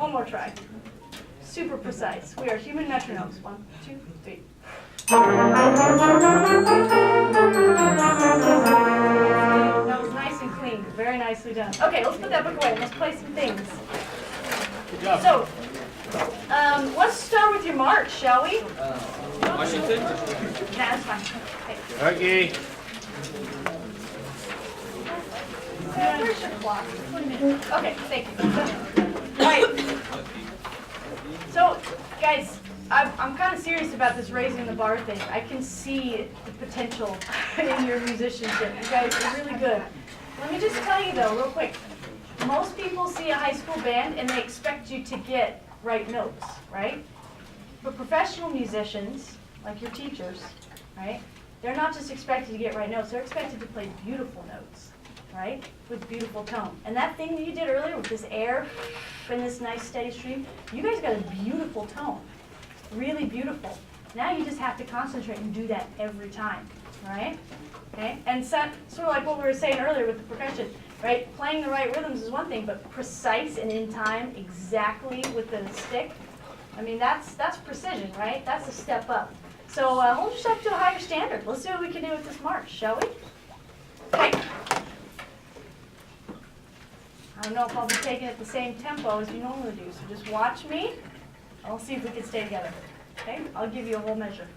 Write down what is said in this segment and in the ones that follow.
One more try. Super precise. We are human metronomes. 1, 2, 3. That was nice and clean. Very nicely done. Okay, let's put that book away. Let's play some things. Good job. So, let's start with your march, shall we? Washington? Nah, that's fine. Okay. Okay. Where's your clock? Okay, thank you. All right. So, guys, I'm kind of serious about this raising the bar thing. I can see the potential in your musicianship. You guys are really good. Let me just tell you, though, real quick. Most people see a high school band and they expect you to get right notes, right? But professional musicians, like your teachers, right? They're not just expected to get right notes. They're expected to play beautiful notes, right? With beautiful tone. And that thing that you did earlier with this air and this nice steady stream, you guys got a beautiful tone. Really beautiful. Now you just have to concentrate and do that every time, right? Okay? And sort of like what we were saying earlier with the percussion, right? Playing the right rhythms is one thing, but precise and in time, exactly with the stick, I mean, that's precision, right? That's a step up. So hold yourself to a higher standard. Let's see what we can do with this march, shall we? Okay. I don't know if I'll be taking it at the same tempo as you normally do, so just watch me. I'll see if we can stay together. Okay? I'll give you a whole measure.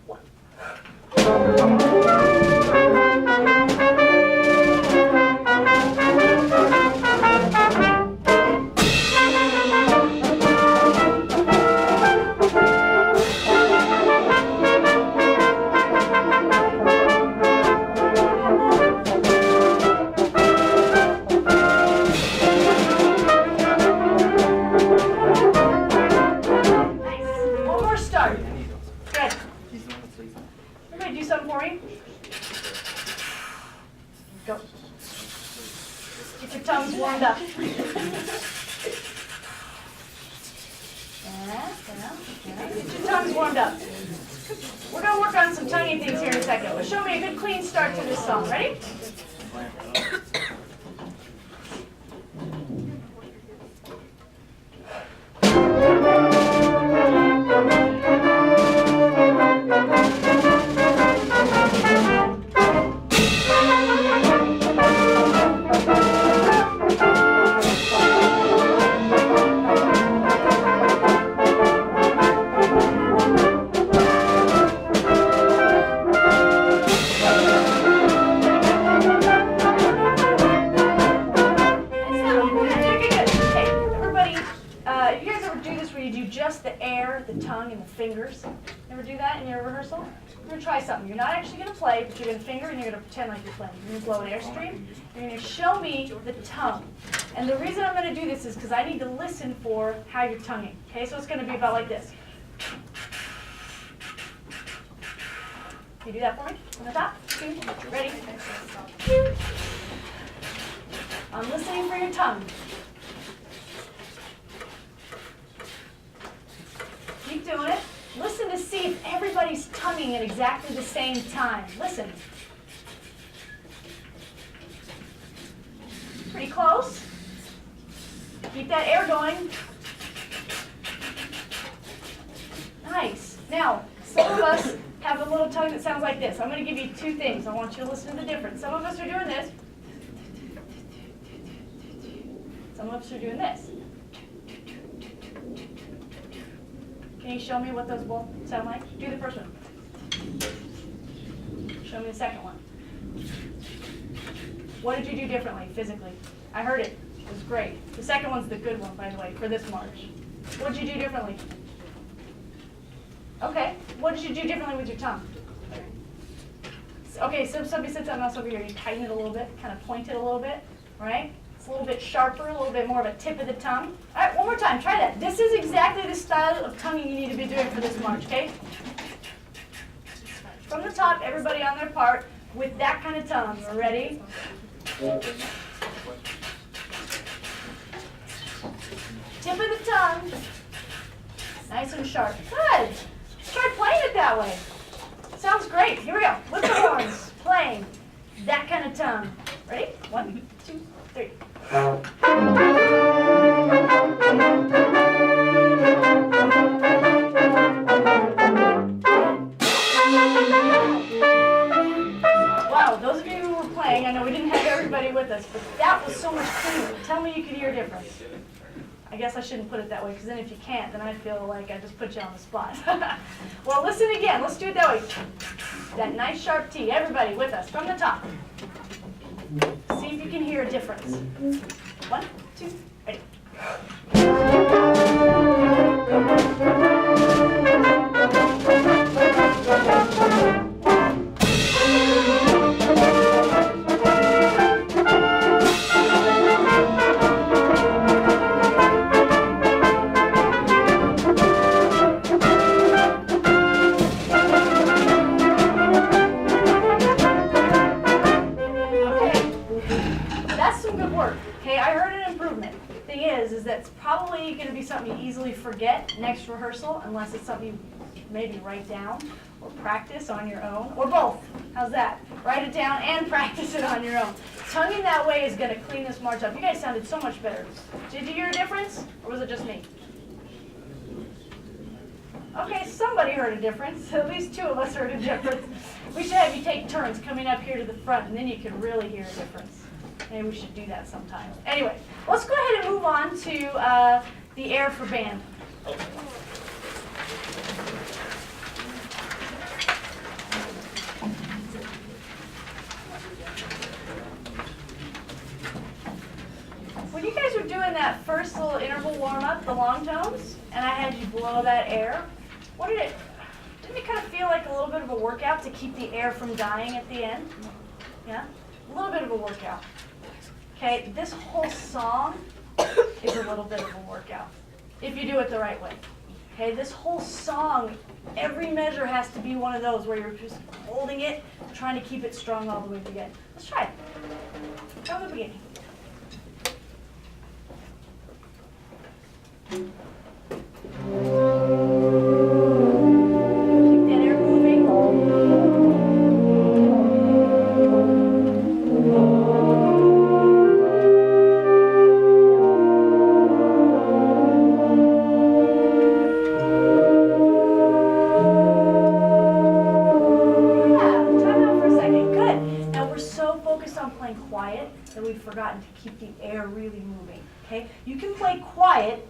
1. Go. Get your tongues warmed up. Get your tongues warmed up. We're going to work on some tonguey things here in a second, but show me a good clean start to this song. Ready? You're not actually going to play, but you're going to finger and you're going to pretend like you're playing. You're going to blow an airstream. You're going to show me the tongue. And the reason I'm going to do this is because I need to listen for how you're tonguing. Okay, so it's going to be about like this. Can you do that for me? On the top? 2, ready? I'm listening for your tongue. Keep doing it. Listen to see if everybody's tonguing at exactly the same time. Listen. Pretty close. Keep that air going. Nice. Now, some of us have a little tongue that sounds like this. I'm going to give you 2 things. I want you to listen to the difference. Some of us are doing this. Some of us are doing this. Can you show me what those both sound like? Do the first one. Show me the second one. What did you do differently, physically? I heard it. It was great. The second one's the good one, by the way, for this march. What did you do differently? Okay. What did you do differently with your tongue? Okay, so somebody said something else over here. You tighten it a little bit, kind of point it a little bit, right? It's a little bit sharper, a little bit more of a tip of the tongue. All right, one more time. Try that. This is exactly the style of tonguing you need to be doing for this march, okay? From the top, everybody on their part with that kind of tongue. Ready? Tip of the tongue. Nice and sharp. Good. Try playing it that way. Sounds great. Here we go. With the horns, playing that kind of tongue. Ready? 1, 2, 3. me you can hear a difference. I guess I shouldn't put it that way, because then if you can't, then I feel like I just put you on the spot. Well, listen again. Let's do it that way. That nice sharp T. Everybody with us from the top. See if you can hear a difference. 1, 2, ready. That's probably going to be something you easily forget next rehearsal, unless it's something you maybe write down or practice on your own, or both. How's that? Write it down and practice it on your own. Tonguing that way is going to clean this march up. You guys sounded so much better. Did you hear a difference, or was it just me? Okay, somebody heard a difference. At least 2 of us heard a difference. We should have you take turns coming up here to the front, and then you can really hear a difference. Maybe we should do that sometime. Anyway, let's go ahead and move on to the air for band. When you guys were doing that first little interval warm-up, the long tones, and I had you blow that air, didn't it kind of feel like a little bit of a workout to keep the air from dying at the end? Yeah? A little bit of a workout. Okay, this whole song is a little bit of a workout, if you do it the right way. Okay, this whole song, every measure has to be one of those where you're just holding it, trying to keep it strong all the way to the end. Let's try it. From the beginning. Keep that air moving. That we've forgotten to keep the air really moving, okay? You can play quiet,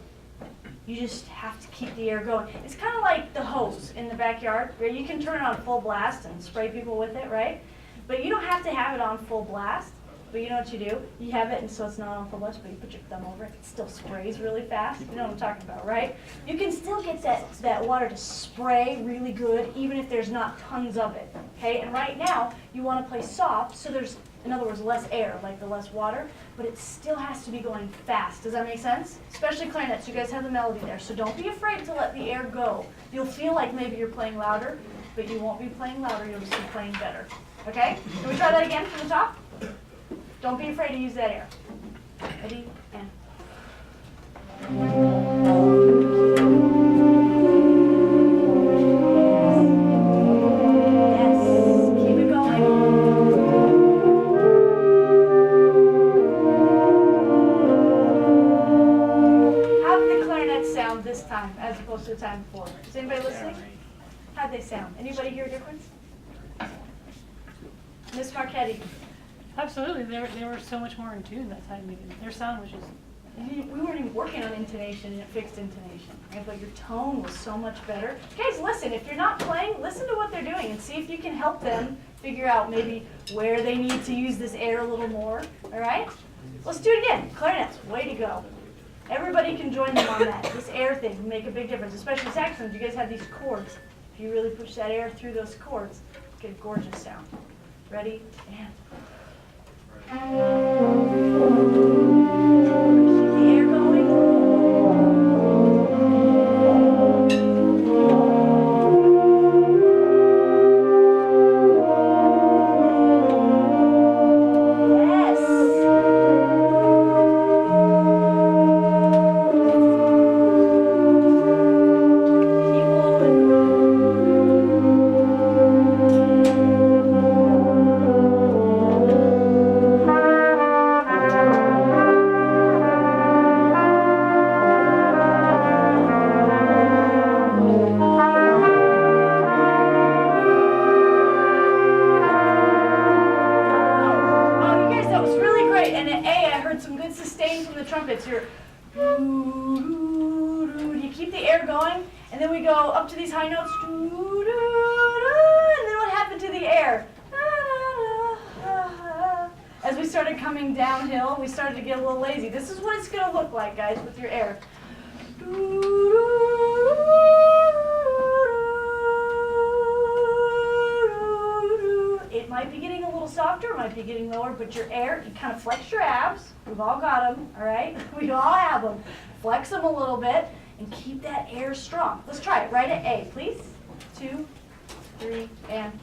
you just have to keep the air going. It's kind of like the hose in the backyard, where you can turn it on full blast and spray people with it, right? But you don't have to have it on full blast, but you know what you do? You have it and so it's not on full blast, but you put your thumb over it, it still sprays really fast. You know what I'm talking about, right? You can still get that water to spray really good, even if there's not tons of it, okay? And right now, you want to play soft, so there's, in other words, less air, like the less water, but it still has to be going fast. Does that make sense? Especially clarinets, you guys have the melody there, so don't be afraid to let the air go. You'll feel like maybe you're playing louder, but you won't be playing louder, you'll just be playing better. Okay? Can we try that again from the top? Don't be afraid to use that air. Ready? And. This time as opposed to the time before. Is anybody listening? How'd they sound? Anybody hear a difference? Miss Marchetti. Absolutely, they were so much more in tune that time. Their sound was just. We weren't even working on intonation and it fixed intonation, right? But your tone was so much better. Guys, listen, if you're not playing, listen to what they're doing and see if you can help them figure out maybe where they need to use this air a little more, all right? Let's do it again. Clarinets, way to go. Everybody can join them on that. This air thing can make a big difference, especially saxophones. You guys have these chords. If you really push that air through those chords, get a gorgeous sound. Ready? And. Keep the air going. Do you keep the air going? And then we go up to these high notes. And then what happened to the air? As we started coming downhill, we started to get a little lazy. This is what it's going to look like, guys, with your air. It might be getting a little softer, it might be getting lower, but your air, you kind of flex your abs. We've all got them, all right? We all have them. Flex them a little bit and keep that air strong. Let's try it. Right at A, please. 2, 3, and...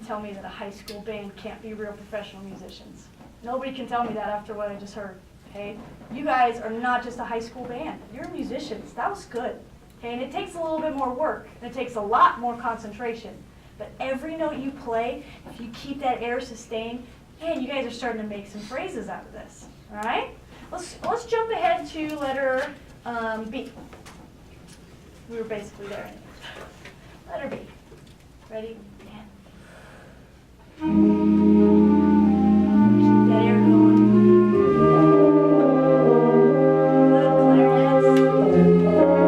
Tell me that a high school band can't be real professional musicians. Nobody can tell me that after what I just heard, okay? You guys are not just a high school band. You're musicians. That was good, okay? And it takes a little bit more work, and it takes a lot more concentration. But every note you play, if you keep that air sustained, man, you guys are starting to make some phrases out of this, all right? Let's jump ahead to letter B. We were basically there. Letter B. Ready? Keep that air going. Good, clarinets.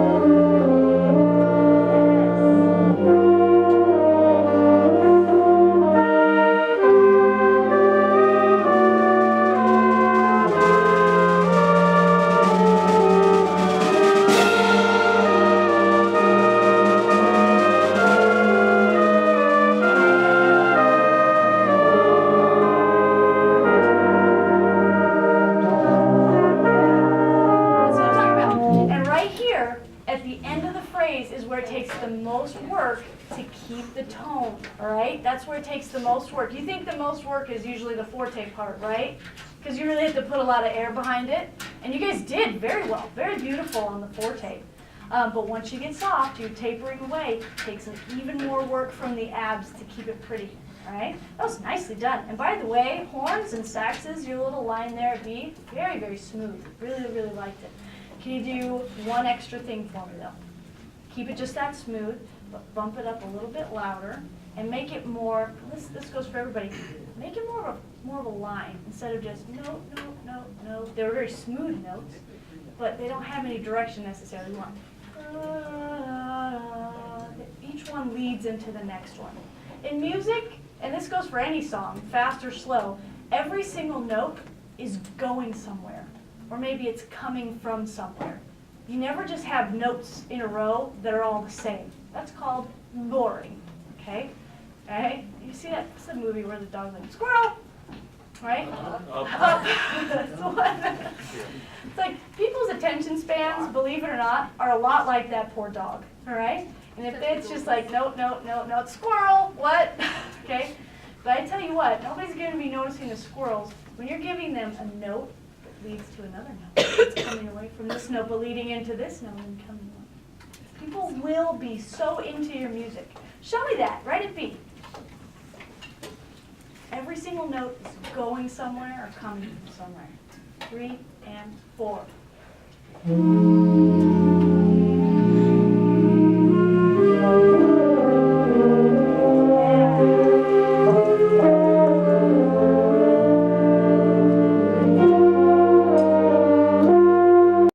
That's where it takes the most work. You think the most work is usually the forte part, right? Because you really have to put a lot of air behind it. And you guys did very well, very beautiful on the forte. But once you get soft, you're tapering away. It takes even more work from the abs to keep it pretty, all right? That was nicely done. And by the way, horns and saxes, your little line there at B, very, very smooth. Really, really liked it. Can you do one extra thing for me, though? Keep it just that smooth, but bump it up a little bit louder. And make it more, this goes for everybody, make it more of a line instead of just note, note, note, note. They're very smooth notes, but they don't have any direction necessarily. You want, each one leads into the next one. In music, and this goes for any song, fast or slow, every single note is going somewhere, or maybe it's coming from somewhere. You never just have notes in a row that are all the same. That's called boring, okay? Right? You see that? It's a movie where the dog's like, squirrel! Right? Up. That's the one. It's like people's attention spans, believe it or not, are a lot like that poor dog. All right? And if it's just like, note, note, note, note, squirrel, what? Okay? But I tell you what, nobody's going to be noticing the squirrels when you're giving them a note that leads to another note. It's coming away from this note, but leading into this note and coming away. People will be so into your music. Show me that, right at B. Every single note is going somewhere or coming from somewhere. 3 and 4.